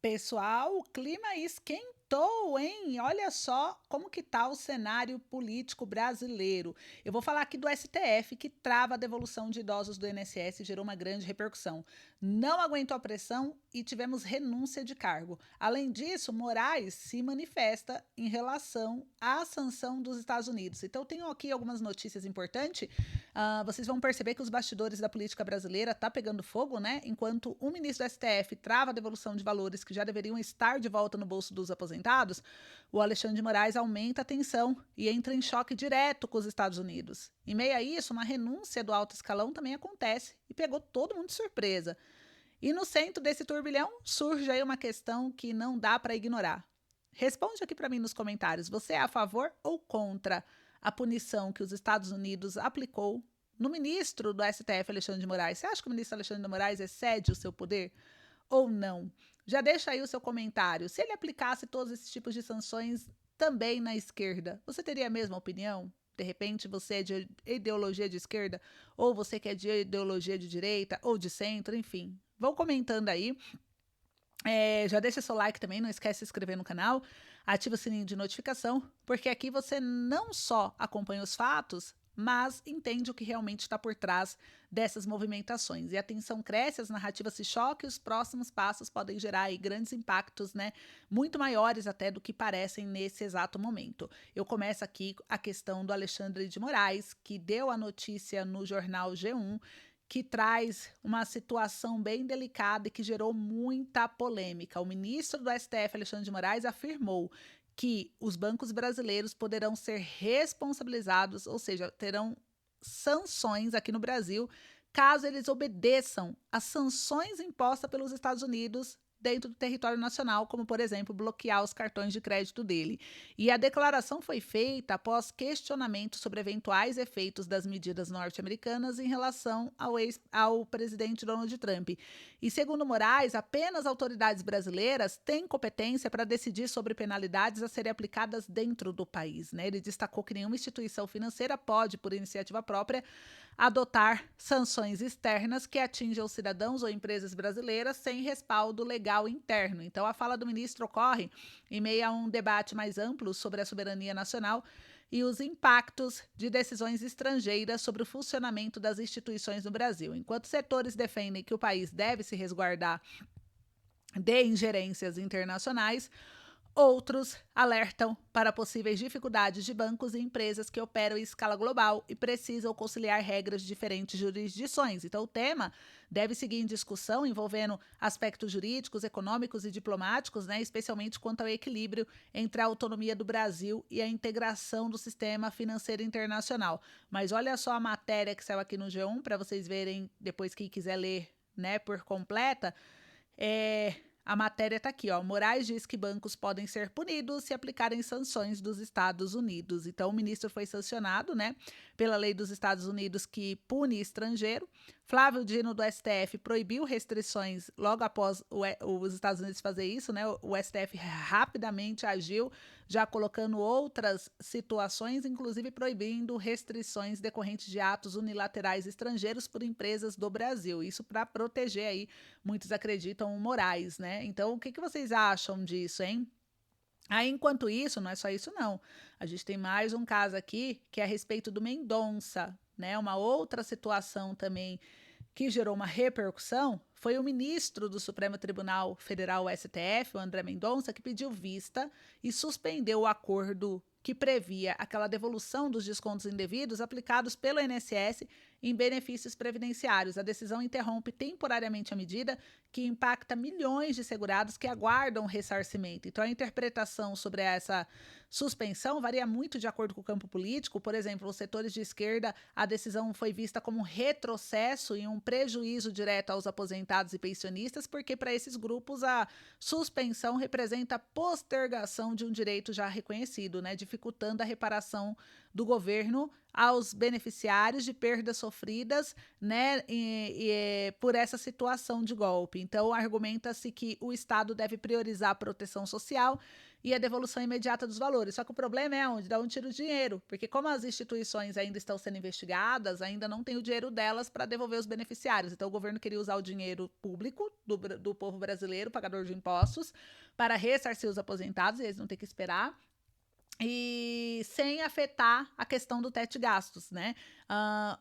Pessoal, o clima esquentou, hein? Olha só como que tá o cenário político brasileiro. Eu vou falar aqui do STF, que trava a devolução de idosos do INSS e gerou uma grande repercussão. Não aguentou a pressão e tivemos renúncia de cargo. Além disso, Moraes se manifesta em relação à sanção dos Estados Unidos. Então, eu tenho aqui algumas notícias importantes. Vocês vão perceber que os bastidores da política brasileira tá pegando fogo, né? Enquanto o ministro do STF trava a devolução de valores que já deveriam estar de volta no bolso dos aposentados, o Alexandre de Moraes aumenta a tensão e entra em choque direto com os Estados Unidos. Em meio a isso, uma renúncia do alto escalão também acontece e pegou todo mundo de surpresa. E no centro desse turbilhão surge aí uma questão que não dá para ignorar. Responde aqui para mim nos comentários: você é a favor ou contra a punição que os Estados Unidos aplicou no ministro do STF, Alexandre de Moraes? Você acha que o ministro Alexandre de Moraes excede o seu poder ou não? Já deixa aí o seu comentário. Se ele aplicasse todos esses tipos de sanções também na esquerda, você teria a mesma opinião? De repente você é de ideologia de esquerda, ou você que é de ideologia de direita, ou de centro, enfim. Vão comentando aí. Já deixa seu like também, não esquece de se inscrever no canal, ativa o sininho de notificação, porque aqui você não só acompanha os fatos, mas entende o que realmente está por trás dessas movimentações. E a tensão cresce, as narrativas se chocam e os próximos passos podem gerar aí grandes impactos, né? Muito maiores até do que parecem nesse exato momento. Eu começo aqui a questão do Alexandre de Moraes, que deu a notícia no jornal G1, que traz uma situação bem delicada e que gerou muita polêmica. O ministro do STF, Alexandre de Moraes, afirmou que os bancos brasileiros poderão ser responsabilizados, ou seja, terão sanções aqui no Brasil, caso eles obedeçam às sanções impostas pelos Estados Unidos dentro do território nacional, como, por exemplo, bloquear os cartões de crédito dele. E a declaração foi feita após questionamento sobre eventuais efeitos das medidas norte-americanas em relação ao presidente Donald Trump. E, segundo Moraes, apenas autoridades brasileiras têm competência para decidir sobre penalidades a serem aplicadas dentro do país, né? Ele destacou que nenhuma instituição financeira pode, por iniciativa própria, adotar sanções externas que atinjam cidadãos ou empresas brasileiras sem respaldo legal interno. Então, a fala do ministro ocorre em meio a um debate mais amplo sobre a soberania nacional e os impactos de decisões estrangeiras sobre o funcionamento das instituições no Brasil. Enquanto setores defendem que o país deve se resguardar de ingerências internacionais, outros alertam para possíveis dificuldades de bancos e empresas que operam em escala global e precisam conciliar regras de diferentes jurisdições. Então, o tema deve seguir em discussão envolvendo aspectos jurídicos, econômicos e diplomáticos, né, especialmente quanto ao equilíbrio entre a autonomia do Brasil e a integração do sistema financeiro internacional. Mas olha só a matéria que saiu aqui no G1 para vocês verem depois, quem quiser ler, né, por completa. A matéria está aqui, ó. Moraes diz que bancos podem ser punidos se aplicarem sanções dos Estados Unidos. Então, o ministro foi sancionado, né, pela lei dos Estados Unidos que pune estrangeiro. Flávio Dino, do STF, proibiu restrições logo após os Estados Unidos fazer isso, né? O STF rapidamente agiu, já colocando outras situações, inclusive proibindo restrições decorrentes de atos unilaterais estrangeiros por empresas do Brasil. Isso para proteger aí, muitos acreditam, o Moraes, né? Então, o que vocês acham disso, hein? Aí, enquanto isso, não é só isso, não. A gente tem mais um caso aqui que é a respeito do Mendonça, né? Uma outra situação também que gerou uma repercussão foi o ministro do Supremo Tribunal Federal, o STF, o André Mendonça, que pediu vista e suspendeu o acordo que previa aquela devolução dos descontos indevidos aplicados pelo INSS em benefícios previdenciários. A decisão interrompe temporariamente a medida, que impacta milhões de segurados que aguardam ressarcimento. Então, a interpretação sobre essa suspensão varia muito de acordo com o campo político. Por exemplo, os setores de esquerda, a decisão foi vista como um retrocesso e um prejuízo direto aos aposentados e pensionistas, porque para esses grupos a suspensão representa a postergação de um direito já reconhecido, né, dificultando a reparação do governo aos beneficiários de perdas sofridas, né, por essa situação de golpe. Então, argumenta-se que o Estado deve priorizar a proteção social e a devolução imediata dos valores. Só que o problema é onde? Da onde tira o dinheiro, porque como as instituições ainda estão sendo investigadas, ainda não tem o dinheiro delas para devolver os beneficiários. Então o governo queria usar o dinheiro público do povo brasileiro, pagador de impostos, para ressarcir os aposentados, e eles não têm que esperar, e sem afetar a questão do teto de gastos, né?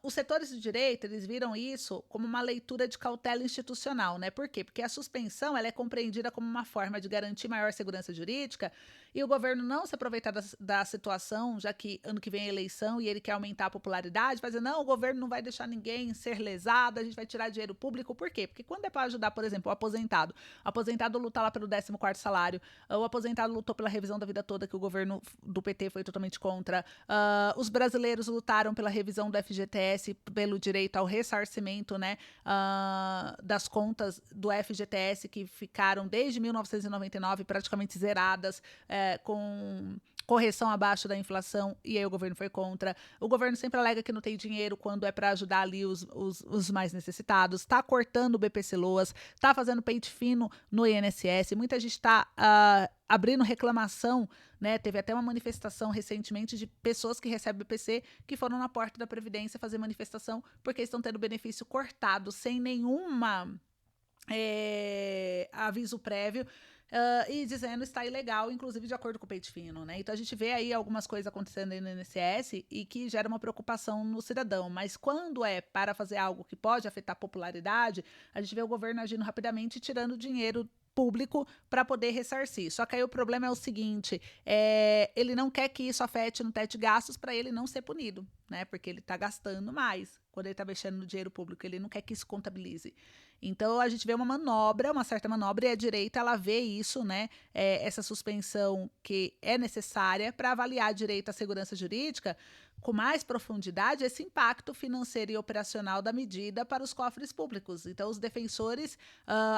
Os setores de direito, eles viram isso como uma leitura de cautela institucional, né? Por quê? Porque a suspensão, ela é compreendida como uma forma de garantir maior segurança jurídica e o governo não se aproveitar da situação, já que ano que vem é eleição e ele quer aumentar a popularidade, vai dizer, não, o governo não vai deixar ninguém ser lesado, a gente vai tirar dinheiro público, por quê? Porque quando é para ajudar, por exemplo, o aposentado lutar lá pelo 14º salário, o aposentado lutou pela revisão da vida toda, que o governo do PT foi totalmente contra, os brasileiros lutaram pela revisão do FGTS, pelo direito ao ressarcimento, né, das contas do FGTS que ficaram desde 1999 praticamente zeradas, com correção abaixo da inflação, e aí o governo foi contra. O governo sempre alega que não tem dinheiro quando é para ajudar ali os mais necessitados, está cortando o BPC Loas, está fazendo pente fino no INSS, muita gente está abrindo reclamação, né? Teve até uma manifestação recentemente de pessoas que recebem BPC que foram na porta da Previdência fazer manifestação porque estão tendo benefício cortado sem nenhuma aviso prévio. E dizendo está ilegal, inclusive de acordo com o pente fino, né? Então a gente vê aí algumas coisas acontecendo aí no INSS e que gera uma preocupação no cidadão, mas quando é para fazer algo que pode afetar a popularidade, a gente vê o governo agindo rapidamente e tirando dinheiro público para poder ressarcir. Só que aí o problema é o seguinte, ele não quer que isso afete no teto de gastos para ele não ser punido, né? Porque ele está gastando mais quando ele está mexendo no dinheiro público, ele não quer que isso contabilize. Então a gente vê uma manobra, uma certa manobra, e a direita ela vê isso, né? Essa suspensão que é necessária para avaliar direito à segurança jurídica com mais profundidade esse impacto financeiro e operacional da medida para os cofres públicos. Então, os defensores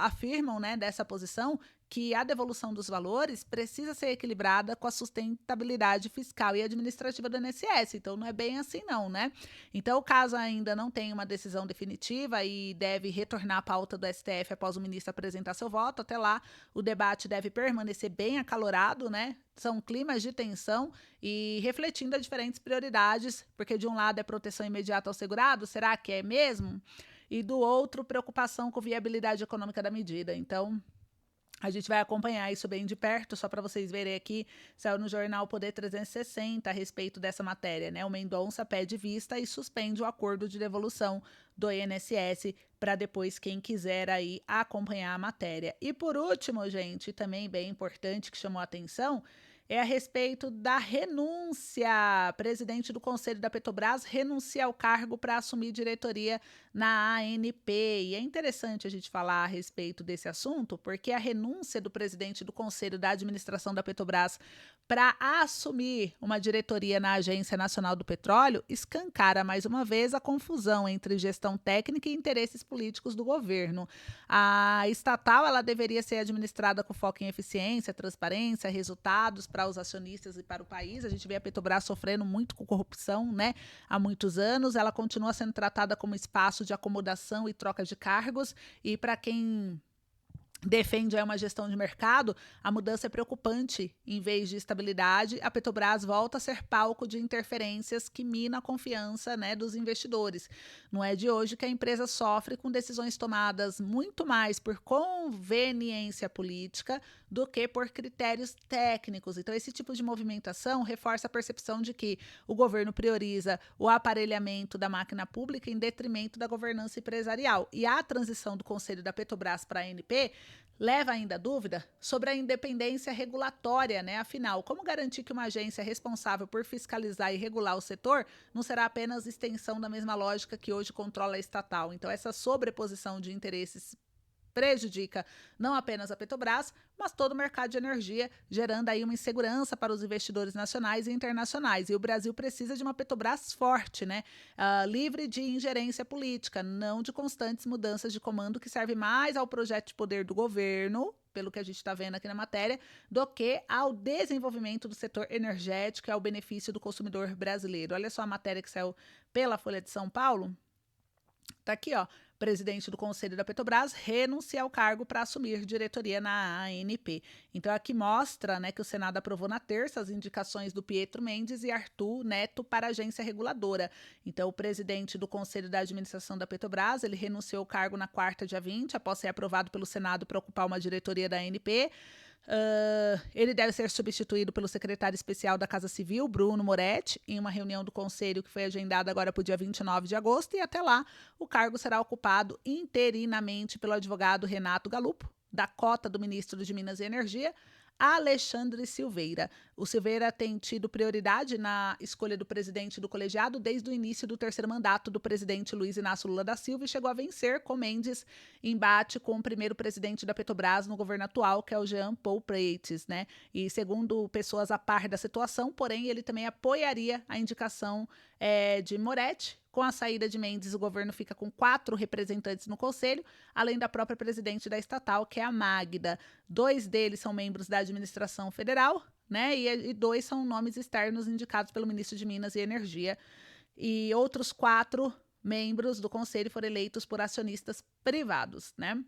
afirmam, né, dessa posição que a devolução dos valores precisa ser equilibrada com a sustentabilidade fiscal e administrativa do INSS. Então, não é bem assim não, né? Então, o caso ainda não tem uma decisão definitiva e deve retornar à pauta do STF após o ministro apresentar seu voto. Até lá, o debate deve permanecer bem acalorado, né? São climas de tensão e refletindo as diferentes prioridades, porque de um lado é proteção imediata ao segurado, será que é mesmo? E do outro, preocupação com viabilidade econômica da medida. Então, a gente vai acompanhar isso bem de perto, só para vocês verem aqui, saiu no jornal Poder 360 a respeito dessa matéria, né? O Mendonça pede vista e suspende o acordo de devolução do INSS para depois quem quiser aí acompanhar a matéria. E por último, gente, também bem importante que chamou a atenção, é a respeito da renúncia. Presidente do Conselho da Petrobras renuncia ao cargo para assumir diretoria na ANP. E é interessante a gente falar a respeito desse assunto, porque a renúncia do presidente do Conselho da Administração da Petrobras para assumir uma diretoria na Agência Nacional do Petróleo escancara mais uma vez a confusão entre gestão técnica e interesses políticos do governo. A estatal ela deveria ser administrada com foco em eficiência, transparência, resultados para os acionistas e para o país. A gente vê a Petrobras sofrendo muito com corrupção, né, há muitos anos. Ela continua sendo tratada como espaço de acomodação e troca de cargos. E para quem defende uma gestão de mercado, a mudança é preocupante. Em vez de estabilidade, a Petrobras volta a ser palco de interferências que mina a confiança, né, dos investidores. Não é de hoje que a empresa sofre com decisões tomadas muito mais por conveniência política do que por critérios técnicos. Então, esse tipo de movimentação reforça a percepção de que o governo prioriza o aparelhamento da máquina pública em detrimento da governança empresarial. E a transição do Conselho da Petrobras para a ANP leva ainda dúvida sobre a independência regulatória, né? Afinal, como garantir que uma agência responsável por fiscalizar e regular o setor não será apenas extensão da mesma lógica que hoje controla a estatal? Então, essa sobreposição de interesses prejudica não apenas a Petrobras, mas todo o mercado de energia, gerando aí uma insegurança para os investidores nacionais e internacionais. E o Brasil precisa de uma Petrobras forte, né? Livre de ingerência política, não de constantes mudanças de comando que serve mais ao projeto de poder do governo, pelo que a gente está vendo aqui na matéria, do que ao desenvolvimento do setor energético e ao benefício do consumidor brasileiro. Olha só a matéria que saiu pela Folha de São Paulo. Tá aqui, ó. presidente do Conselho da Petrobras, renuncia ao cargo para assumir diretoria na ANP. Então, aqui mostra, né, que o Senado aprovou na terça as indicações do Pietro Mendes e Arthur Neto para a agência reguladora. Então, o presidente do Conselho da Administração da Petrobras, ele renunciou ao cargo na quarta, dia 20, após ser aprovado pelo Senado para ocupar uma diretoria da ANP. Ele deve ser substituído pelo secretário especial da Casa Civil, Bruno Moretti, em uma reunião do Conselho que foi agendada agora para o dia 29 de agosto, e até lá o cargo será ocupado interinamente pelo advogado Renato Galupo, da cota do ministro de Minas e Energia, Alexandre Silveira. O Silveira tem tido prioridade na escolha do presidente do colegiado desde o início do terceiro mandato do presidente Luiz Inácio Lula da Silva e chegou a vencer com Mendes embate com o primeiro presidente da Petrobras no governo atual, que é o Jean Paul Prates, né? E segundo pessoas a par da situação, porém, ele também apoiaria a indicação de Moretti. Com a saída de Mendes, o governo fica com 4 representantes no conselho, além da própria presidente da estatal, que é a Magda. 2 deles são membros da administração federal, né? E 2 são nomes externos indicados pelo ministro de Minas e Energia. E outros 4 membros do conselho foram eleitos por acionistas privados, né?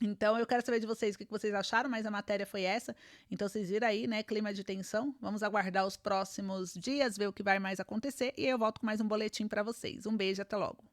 Então, eu quero saber de vocês o que vocês acharam, mas a matéria foi essa. Então, vocês viram aí, né? Clima de tensão. Vamos aguardar os próximos dias, ver o que vai mais acontecer. E eu volto com mais um boletim para vocês. Um beijo, até logo.